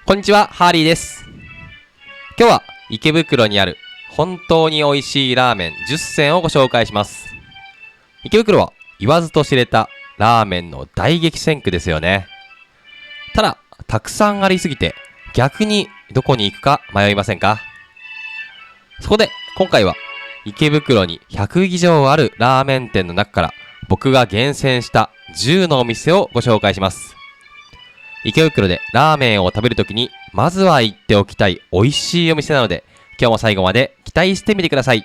こんにちは、ハーリーです。今日は池袋にある本当に美味しいラーメン10選をご紹介します。池袋は言わずと知れたラーメンの大激戦区ですよね。ただ、たくさんありすぎて逆にどこに行くか迷いませんか？そこで今回は池袋に100以上あるラーメン店の中から僕が厳選した10のお店をご紹介します。池袋でラーメンを食べるときにまずは行っておきたい美味しいお店なので、今日も最後まで期待してみてください。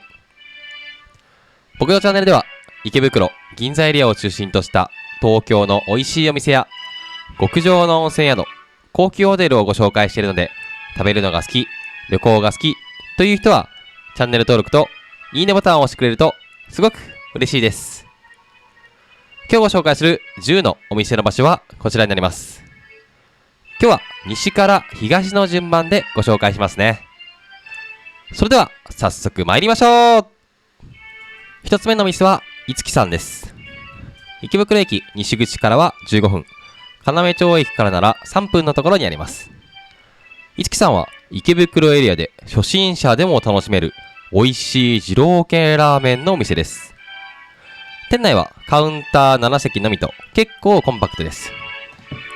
僕のチャンネルでは池袋、銀座エリアを中心とした東京の美味しいお店や極上の温泉宿、高級ホテルをご紹介しているので、食べるのが好き、旅行が好きという人はチャンネル登録といいねボタンを押してくれるとすごく嬉しいです。今日ご紹介する10のお店の場所はこちらになります。今日は西から東の順番でご紹介しますね。それでは早速参りましょう。一つ目のお店は五木さんです。池袋駅西口からは15分、要町駅からなら3分のところにあります。五木さんは池袋エリアで初心者でも楽しめる美味しい二郎系ラーメンのお店です。店内はカウンター7席のみと結構コンパクトです。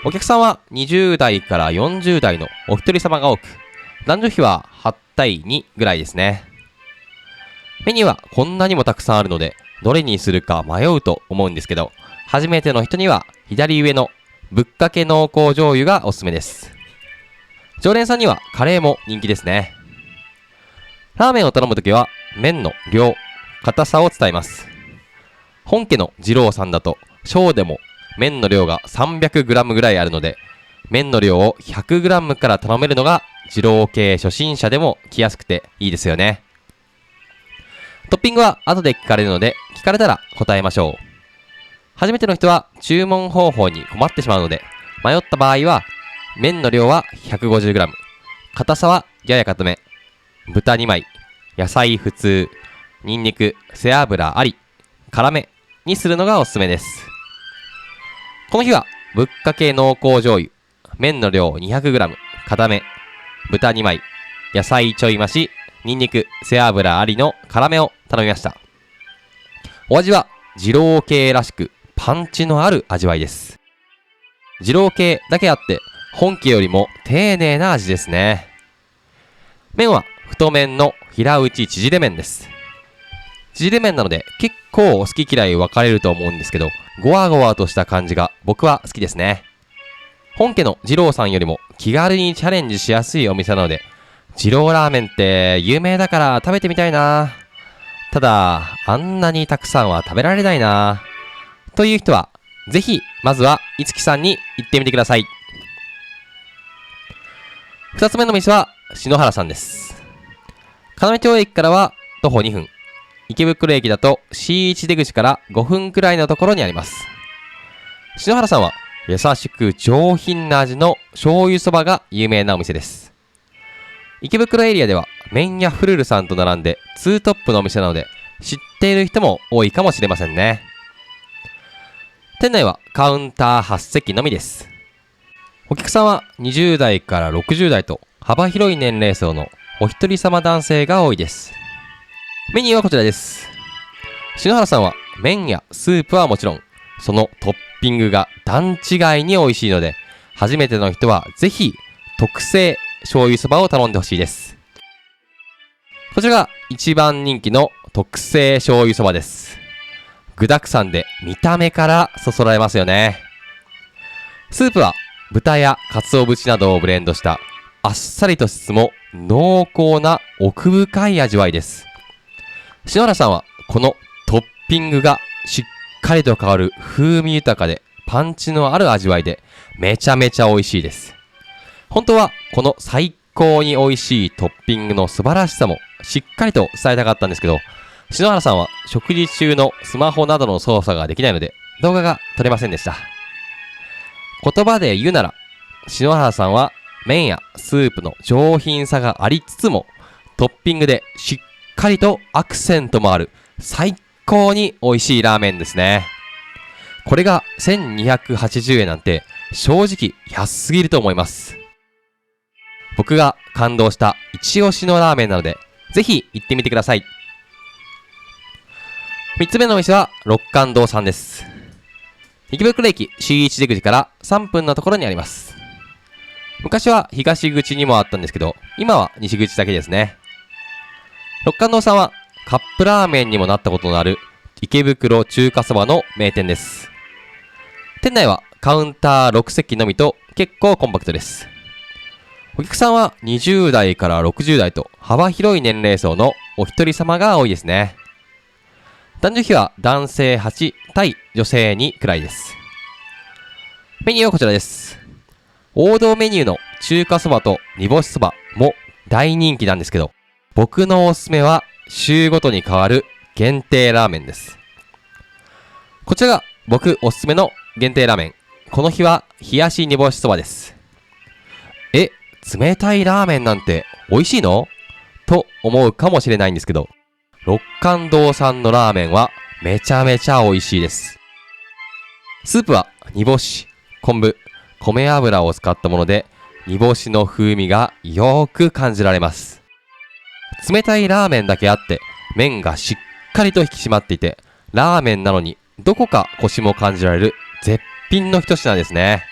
お客さんは20代から40代のお一人様が多く、男女比は8対2ぐらいですね。メニューはこんなにもたくさんあるので、どれにするか迷うと思うんですけど、初めての人には左上のぶっかけ濃厚醤油がおすすめです。常連さんにはカレーも人気ですね。ラーメンを頼むときは麺の量、硬さを伝えます。本家の二郎さんだと小でも麺の量が 300g ぐらいあるので、麺の量を 100g から頼めるのが二郎系初心者でも来やすくていいですよね。トッピングは後で聞かれるので、聞かれたら答えましょう。初めての人は注文方法に困ってしまうので、迷った場合は麺の量は 150g、 硬さはやや硬め、豚2枚、野菜普通、ニンニク、背脂あり、辛めにするのがおすすめです。この日はぶっかけ濃厚醤油、麺の量 200g、 固め、豚2枚、野菜ちょい増し、ニンニク、背脂ありの辛めを頼みました。お味は二郎系らしくパンチのある味わいです。二郎系だけあって本家よりも丁寧な味ですね。麺は太麺の平打ち縮れ麺です。縮れ麺なので結構好き嫌い分かれると思うんですけど、ゴワゴワとした感じが僕は好きですね。本家の二郎さんよりも気軽にチャレンジしやすいお店なので、二郎ラーメンって有名だから食べてみたいな。ただあんなにたくさんは食べられないなという人は、ぜひまずは五木さんに行ってみてください。二つ目の店は篠原さんです。要町駅からは徒歩2分、池袋駅だと C1 出口から5分くらいのところにあります。篠原さんは優しく上品な味の醤油そばが有名なお店です。池袋エリアでは麺屋フルルさんと並んでツートップのお店なので、知っている人も多いかもしれませんね。店内はカウンター8席のみです。お客さんは20代から60代と幅広い年齢層のお一人様男性が多いです。メニューはこちらです。篠原さんは麺やスープはもちろん、そのトッピングが段違いに美味しいので、初めての人はぜひ特製醤油そばを頼んでほしいです。こちらが一番人気の特製醤油そばです。具沢山で見た目からそそられますよね。スープは豚や鰹節などをブレンドしたあっさりとしつつも濃厚な奥深い味わいです。篠原さんはこのトッピングがしっかりと香る風味豊かでパンチのある味わいでめちゃめちゃ美味しいです。本当はこの最高に美味しいトッピングの素晴らしさもしっかりと伝えたかったんですけど、篠原さんは食事中のスマホなどの操作ができないので動画が撮れませんでした。言葉で言うなら、篠原さんは麺やスープの上品さがありつつもトッピングでしっかりとアクセントもある最高に美味しいラーメンですね。これが1280円なんて正直安すぎると思います。僕が感動した一押しのラーメンなので、ぜひ行ってみてください。3つ目のお店は六貫堂さんです。池袋駅 C1 出口から3分のところにあります。昔は東口にもあったんですけど、今は西口だけですね。六貫堂さんはカップラーメンにもなったことのある池袋中華そばの名店です。店内はカウンター6席のみと結構コンパクトです。お客さんは20代から60代と幅広い年齢層のお一人様が多いですね。男女比は男性8対女性2くらいです。メニューはこちらです。王道メニューの中華そばと煮干しそばも大人気なんですけど、僕のおすすめは週ごとに変わる限定ラーメンです。こちらが僕おすすめの限定ラーメン。この日は冷やし煮干しそばです。冷たいラーメンなんて美味しいの？と思うかもしれないんですけど、六貫堂さんのラーメンはめちゃめちゃ美味しいです。スープは煮干し、昆布、米油を使ったもので、煮干しの風味がよーく感じられます。冷たいラーメンだけあって、麺がしっかりと引き締まっていて、ラーメンなのにどこかコシも感じられる絶品の一品ですね。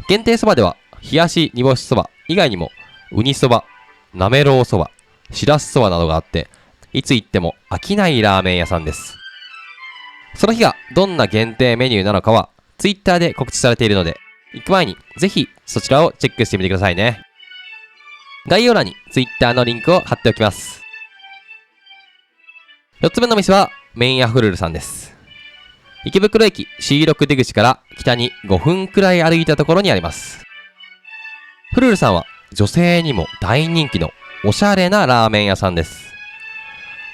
限定そばでは、冷やし煮干しそば以外にも、ウニそば、なめろうそば、しらすそばなどがあって、いつ行っても飽きないラーメン屋さんです。その日がどんな限定メニューなのかは、ツイッターで告知されているので、行く前にぜひそちらをチェックしてみてくださいね。概要欄にツイッターのリンクを貼っておきます。4つ目の店は、麺屋フルルさんです。池袋駅 C6 出口から北に5分くらい歩いたところにあります。フルルさんは女性にも大人気のおしゃれなラーメン屋さんです。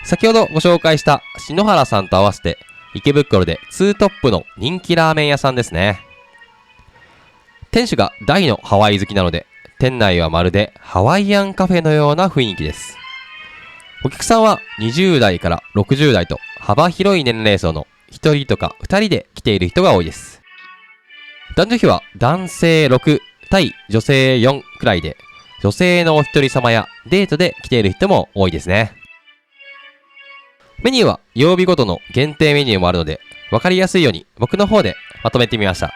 先ほどご紹介した篠原さんと合わせて池袋で2トップの人気ラーメン屋さんですね。店主が大のハワイ好きなので、店内はまるでハワイアンカフェのような雰囲気です。お客さんは20代から60代と幅広い年齢層の1人とか2人で来ている人が多いです。男女比は男性6対女性4くらいで、女性のお一人様やデートで来ている人も多いですね。メニューは曜日ごとの限定メニューもあるので、わかりやすいように僕の方でまとめてみました。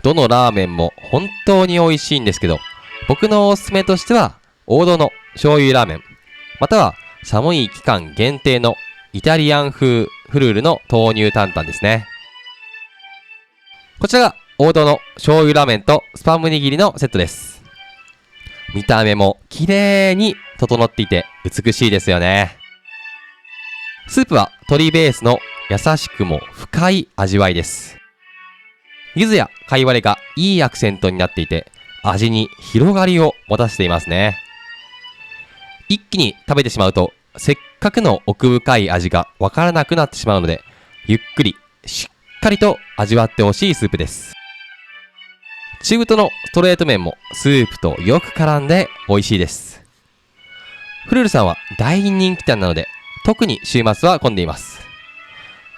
どのラーメンも本当に美味しいんですけど、僕のおすすめとしては王道の醤油ラーメン、または寒い期間限定のイタリアン風フルールの豆乳担々ですね。こちらが王道の醤油ラーメンとスパム握りのセットです。見た目も綺麗に整っていて美しいですよね。スープは鶏ベースの優しくも深い味わいです。柚子や貝割れがいいアクセントになっていて、味に広がりを持たせていますね。一気に食べてしまうと、せっかくの奥深い味がわからなくなってしまうので、ゆっくりしっかりと味わってほしいスープです。中太のストレート麺もスープとよく絡んで美味しいです。フルールさんは大人気店なので、特に週末は混んでいます。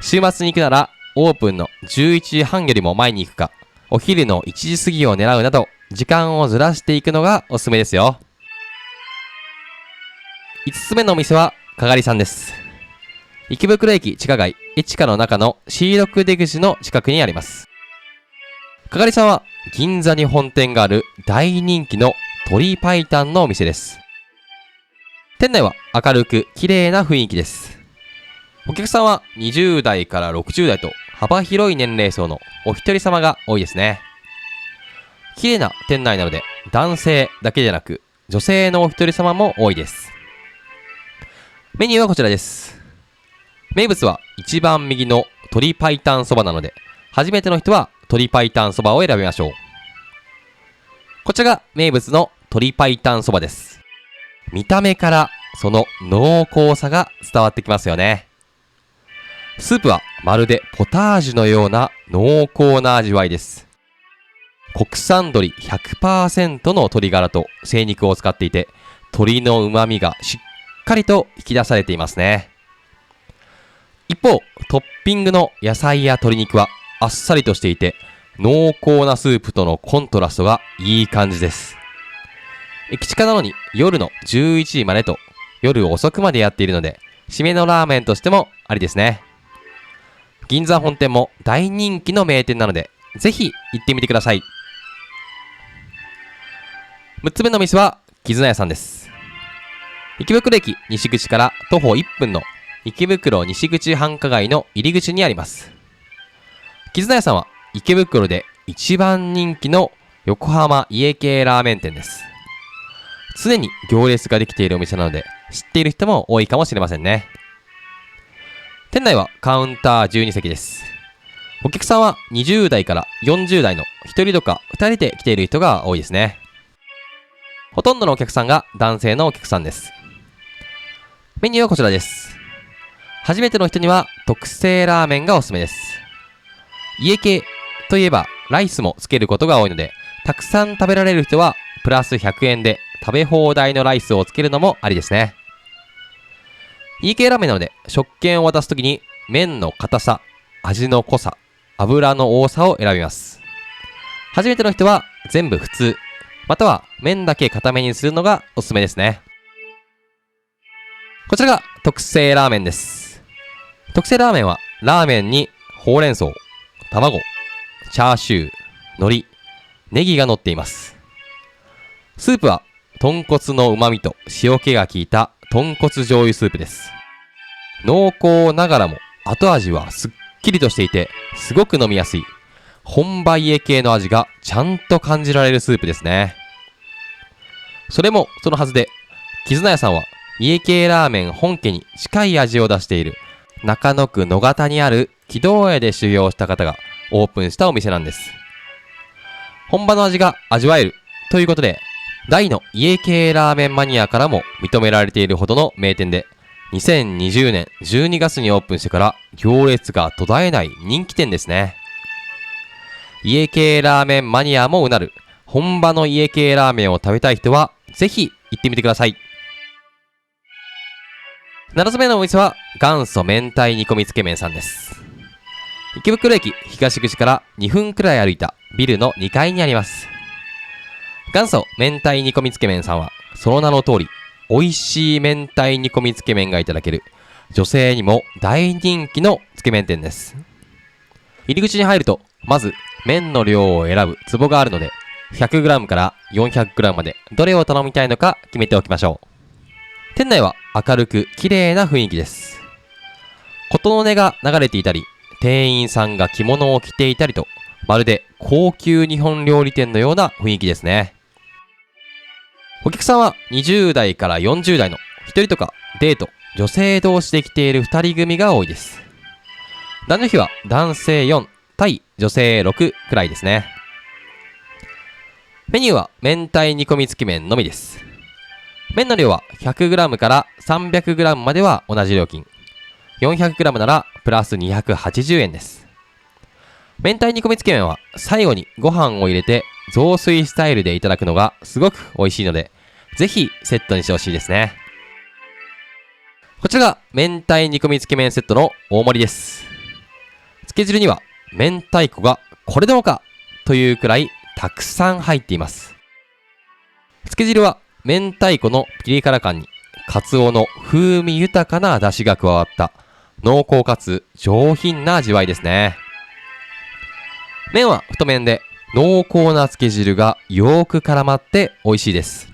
週末に行くならオープンの11時半よりも前に行くか、お昼の1時過ぎを狙うなど、時間をずらしていくのがおすすめですよ。5つ目のお店はかがりさんです。池袋駅地下街エチカの中の C6 出口の近くにあります。かがりさんは銀座に本店がある大人気の鶏白湯のお店です。店内は明るく綺麗な雰囲気です。お客さんは20代から60代と幅広い年齢層のお一人様が多いですね。綺麗な店内なので男性だけじゃなく女性のお一人様も多いです。メニューはこちらです。名物は一番右の鶏白湯そばなので、初めての人は鶏白湯そばを選びましょう。こちらが名物の鶏白湯そばです。見た目からその濃厚さが伝わってきますよね。スープはまるでポタージュのような濃厚な味わいです。国産鶏 100% の鶏ガラと精肉を使っていて、鶏の旨味がしっかりと引き出されていますね。一方、トッピングの野菜や鶏肉はあっさりとしていて、濃厚なスープとのコントラストがいい感じです。駅近なのに夜の11時までと夜遅くまでやっているので、締めのラーメンとしてもありですね。銀座本店も大人気の名店なので、ぜひ行ってみてください。6つ目の店は絆屋さんです。池袋駅西口から徒歩1分の池袋西口繁華街の入り口にあります。絆屋さんは池袋で一番人気の横浜家系ラーメン店です。常に行列ができているお店なので、知っている人も多いかもしれませんね。店内はカウンター12席です。お客さんは20代から40代の1人とか2人で来ている人が多いですね。ほとんどのお客さんが男性のお客さんです。メニューはこちらです。初めての人には特製ラーメンがおすすめです。家系といえばライスもつけることが多いので、たくさん食べられる人はプラス100円で食べ放題のライスをつけるのもありですね。家系ラーメンなので食券を渡すときに麺の硬さ、味の濃さ、油の多さを選びます。初めての人は全部普通、または麺だけ固めにするのがおすすめですね。こちらが特製ラーメンです。特製ラーメンはラーメンにほうれん草、卵、チャーシュー、海苔、ネギが乗っています。スープは豚骨の旨味と塩気が効いた豚骨醤油スープです。濃厚ながらも後味はすっきりとしていて、すごく飲みやすい本場家系の味がちゃんと感じられるスープですね。それもそのはずで、絆屋さんは家系ラーメン本家に近い味を出している中野区野方にある木戸屋で修行した方がオープンしたお店なんです。本場の味が味わえるということで、大の家系ラーメンマニアからも認められているほどの名店で、2020年12月にオープンしてから行列が途絶えない人気店ですね。家系ラーメンマニアもうなる本場の家系ラーメンを食べたい人はぜひ行ってみてください。7つ目のお店は元祖明太煮込みつけ麺さんです。池袋駅東口から2分くらい歩いたビルの2階にあります。元祖明太煮込みつけ麺さんはその名の通り美味しい明太煮込みつけ麺がいただける女性にも大人気のつけ麺店です。入り口に入るとまず麺の量を選ぶ壺があるので、100g から 400g までどれを頼みたいのか決めておきましょう。店内は明るく綺麗な雰囲気です。琴の音が流れていたり、店員さんが着物を着ていたりと、まるで高級日本料理店のような雰囲気ですね。お客さんは20代から40代の1人とかデート、女性同士で来ている2人組が多いです。男女比は男性4対女性6くらいですね。メニューは明太煮込みつけ麺のみです。麺の量は 100g から 300g までは同じ料金。400g ならプラス280円です。明太煮込みつけ麺は最後にご飯を入れて雑炊スタイルでいただくのがすごく美味しいので、ぜひセットにしてほしいですね。こちらが明太煮込みつけ麺セットの大盛りです。つけ汁には明太子がこれでもかというくらいたくさん入っています。つけ汁は明太子のピリ辛感にカツオの風味豊かな出汁が加わった濃厚かつ上品な味わいですね。麺は太麺で濃厚なつけ汁がよーく絡まって美味しいです。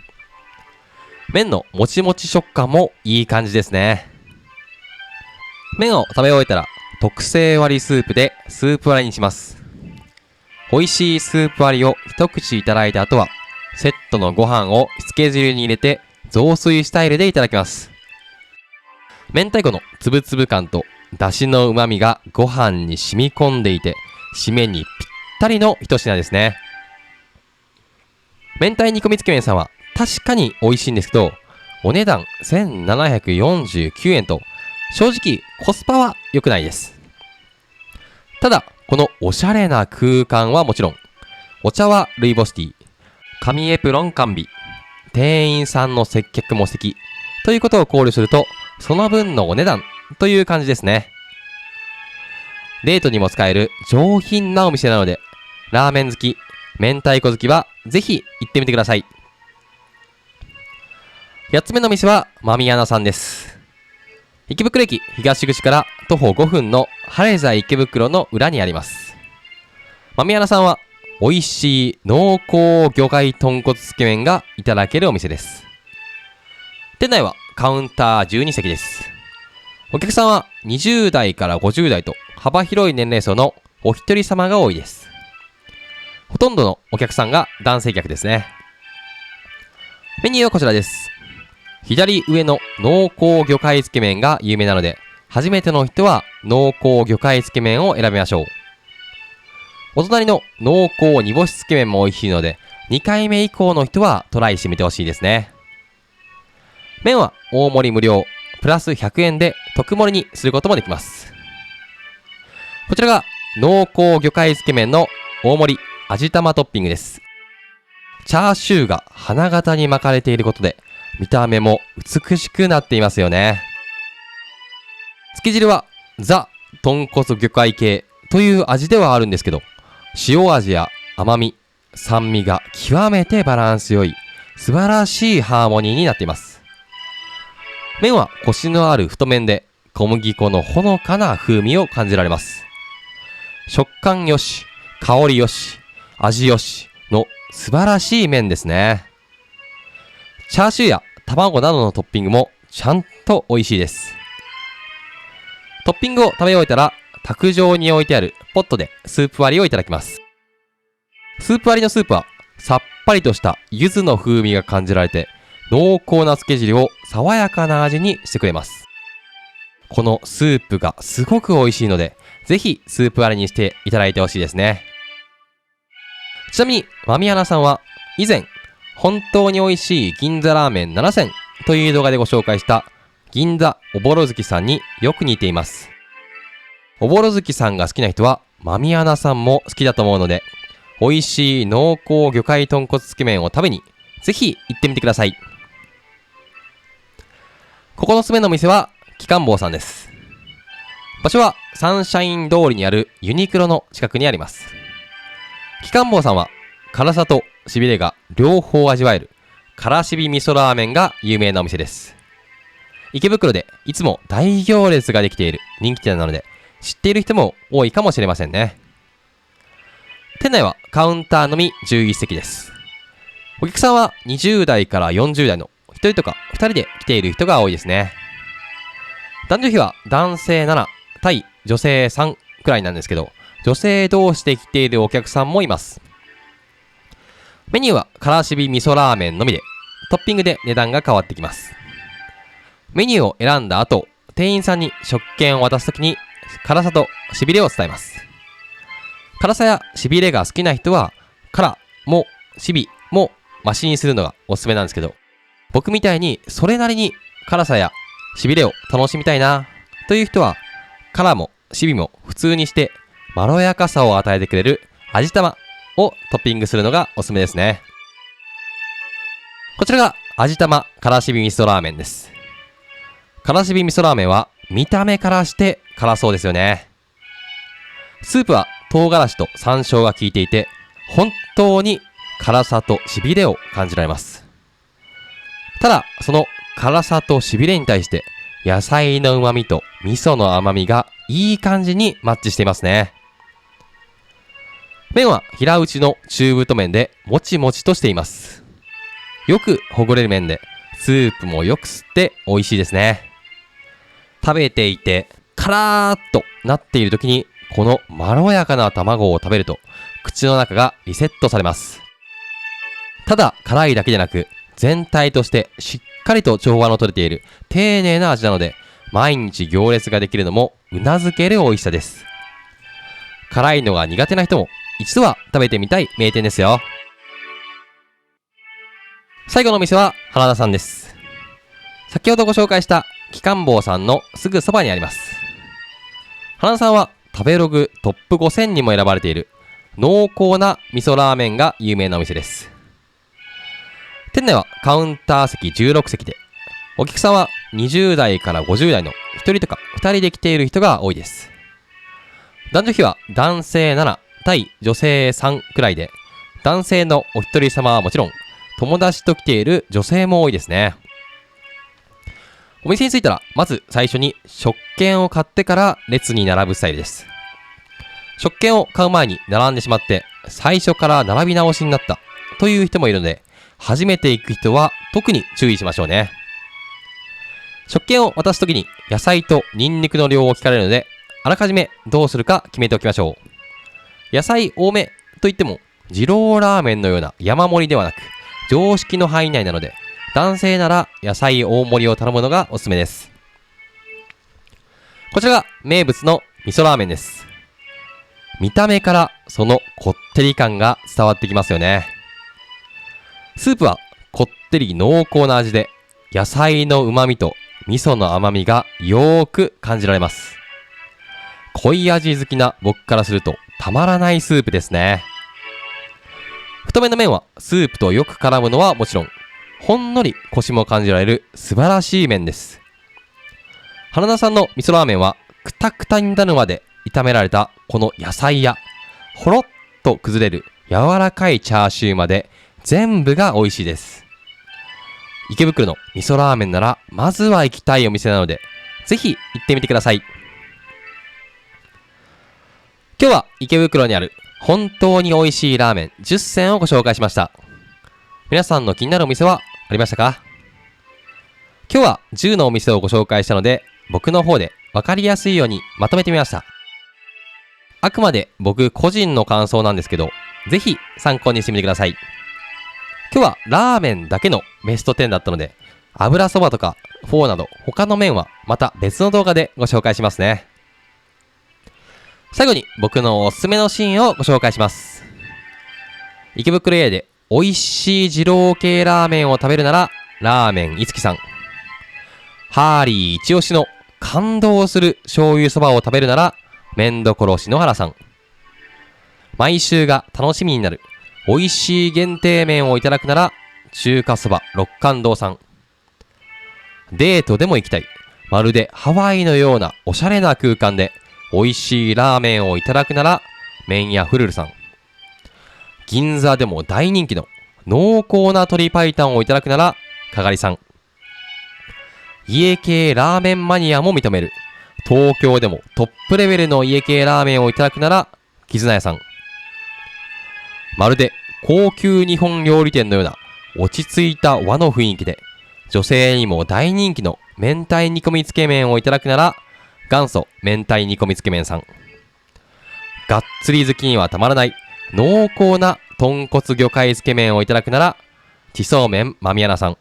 麺のもちもち食感もいい感じですね。麺を食べ終えたら特製割りスープでスープ割りにします。美味しいスープ割りを一口いただいた後は、セットのご飯をつけ汁に入れて雑炊スタイルでいただきます。明太子のつぶつぶ感と出汁の旨味がご飯に染み込んでいて、締めにぴったりの一品ですね。明太煮込みつけ麺さんは確かに美味しいんですけど、お値段1749円と正直コスパは良くないです。ただこのおしゃれな空間はもちろん、お茶はルイボスティー、紙エプロン完備、店員さんの接客も素敵ということを考慮すると、その分のお値段という感じですね。デートにも使える上品なお店なので、ラーメン好き、明太子好きはぜひ行ってみてください。8つ目の店はまみやなさんです。池袋駅東口から徒歩5分の晴れ座池袋の裏にあります。まみやなさんは美味しい濃厚魚介豚骨つけ麺がいただけるお店です。店内はカウンター12席です。お客さんは20代から50代と幅広い年齢層のお一人様が多いです。ほとんどのお客さんが男性客ですね。メニューはこちらです。左上の濃厚魚介つけ麺が有名なので、初めての人は濃厚魚介つけ麺を選びましょう。お隣の濃厚煮干しつけ麺も美味しいので、2回目以降の人はトライしてみてほしいですね。麺は大盛り無料、プラス100円で特盛りにすることもできます。こちらが濃厚魚介つけ麺の大盛り味玉トッピングです。チャーシューが花形に巻かれていることで、見た目も美しくなっていますよね。つけ汁はザ・豚骨魚介系という味ではあるんですけど、塩味や甘み、酸味が極めてバランス良い素晴らしいハーモニーになっています。麺はコシのある太麺で小麦粉のほのかな風味を感じられます。食感よし、香りよし、味よしの素晴らしい麺ですね。チャーシューや卵などのトッピングもちゃんと美味しいです。トッピングを食べ終えたら、卓上に置いてあるポットでスープ割りをいただきます。スープ割りのスープはさっぱりとした柚子の風味が感じられて、濃厚なつけ汁を爽やかな味にしてくれます。このスープがすごく美味しいので、ぜひスープ割りにしていただいてほしいですね。ちなみに、まみやなさんは以前、本当に美味しい銀座ラーメン7000という動画でご紹介した銀座おぼろ月さんによく似ています。おぼろ月さんが好きな人はまみやなさんも好きだと思うので、美味しい濃厚魚介豚骨つけ麺を食べにぜひ行ってみてください。9つ目の店はきかんぼうさんです。場所はサンシャイン通りにあるユニクロの近くにあります。きかんぼうさんは辛さとしびれが両方味わえるからしび味噌ラーメンが有名なお店です。池袋でいつも大行列ができている人気店なので、知っている人も多いかもしれませんね。店内はカウンターのみ11席です。お客さんは20代から40代の1人とか2人で来ている人が多いですね。男女比は男性7対女性3くらいなんですけど、女性同士で来ているお客さんもいます。メニューはからしび味噌ラーメンのみで、トッピングで値段が変わってきます。メニューを選んだ後、店員さんに食券を渡すときに辛さとしびれを伝えます。辛さやしびれが好きな人は辛もしびも増しにするのがおすすめなんですけど、僕みたいにそれなりに辛さやしびれを楽しみたいなという人は、辛もしびも普通にしてまろやかさを与えてくれる味玉をトッピングするのがおすすめですね。こちらが味玉からしび味噌ラーメンです。からしび味噌ラーメンは見た目からして辛そうですよね。スープは唐辛子と山椒が効いていて、本当に辛さとしびれを感じられます。ただその辛さとしびれに対して野菜の旨味と味噌の甘みがいい感じにマッチしていますね。麺は平打ちの中太麺でもちもちとしています。よくほぐれる麺でスープもよく吸って美味しいですね。食べていてカラーっとなっている時にこのまろやかな卵を食べると口の中がリセットされます。ただ辛いだけじゃなく全体としてしっかりと調和の取れている丁寧な味なので、毎日行列ができるのもうなずける美味しさです。辛いのが苦手な人も一度は食べてみたい名店ですよ。最後のお店は花田さんです。先ほどご紹介したきかんぼうさんのすぐそばにあります。花田さんは食べログトップ5000にも選ばれている濃厚な味噌ラーメンが有名なお店です。店内はカウンター席16席で、お客さんは20代から50代の1人とか2人で来ている人が多いです。男女比は男性7対女性3くらいで、男性のお一人様はもちろん友達と来ている女性も多いですね。お店に着いたら、まず最初に食券を買ってから列に並ぶスタイルです。食券を買う前に並んでしまって、最初から並び直しになったという人もいるので、初めて行く人は特に注意しましょうね。食券を渡すときに野菜とニンニクの量を聞かれるので、あらかじめどうするか決めておきましょう。野菜多めといっても、二郎ラーメンのような山盛りではなく、常識の範囲内なので、男性なら野菜大盛りを頼むのがおすすめです。こちらが名物の味噌ラーメンです。見た目からそのこってり感が伝わってきますよね。スープはこってり濃厚な味で、野菜の旨味と味噌の甘みがよーく感じられます。濃い味好きな僕からするとたまらないスープですね。太めの麺はスープとよく絡むのはもちろん、ほんのりコシも感じられる素晴らしい麺です。花田さんの味噌ラーメンはくたくたになるまで炒められたこの野菜やほろっと崩れる柔らかいチャーシューまで全部が美味しいです。池袋の味噌ラーメンならまずは行きたいお店なので、ぜひ行ってみてください。今日は池袋にある本当に美味しいラーメン10選をご紹介しました。皆さんの気になるお店はありましたか？今日は10のお店をご紹介したので、僕の方で分かりやすいようにまとめてみました。あくまで僕個人の感想なんですけど、ぜひ参考にしてみてください。今日はラーメンだけのベスト10だったので、油そばとかフォーなど他の麺はまた別の動画でご紹介しますね。最後に僕のおすすめのシーンをご紹介します。池袋エリアで美味しい二郎系ラーメンを食べるなら、ラーメンいつきさん。ハーリー一押しの感動する醤油そばを食べるなら、麺どころ篠原さん。毎週が楽しみになる美味しい限定麺をいただくなら、中華そば六貫堂さん。デートでも行きたい、まるでハワイのようなおしゃれな空間で美味しいラーメンをいただくなら、麺屋フルルさん。銀座でも大人気の濃厚な鶏白湯をいただくなら、かがりさん。家系ラーメンマニアも認める東京でもトップレベルの家系ラーメンをいただくなら、絆屋さん。まるで高級日本料理店のような落ち着いた和の雰囲気で、女性にも大人気の明太煮込みつけ麺をいただくなら、元祖明太煮込みつけ麺さん。がっつり好きにはたまらない濃厚な豚骨魚介つけ麺をいただくなら、地そうめんまみやなさん。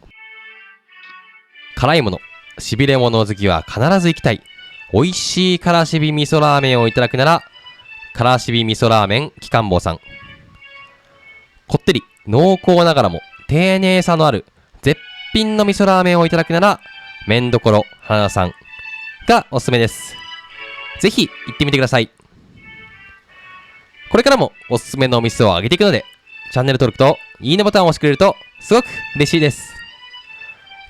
辛いもの、しびれ物好きは必ず行きたい美味しいからしび味噌ラーメンをいただくなら、からしび味噌ラーメンきかんぼうさん。こってり濃厚ながらも丁寧さのある絶品の味噌ラーメンをいただくなら、麺どころ花田さんがおすすめです。ぜひ行ってみてください。これからもおすすめのお店を上げていくので、チャンネル登録といいねボタンを押してくれるとすごく嬉しいです。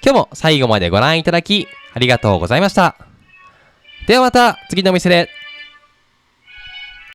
今日も最後までご覧いただきありがとうございました。ではまた次のお店で。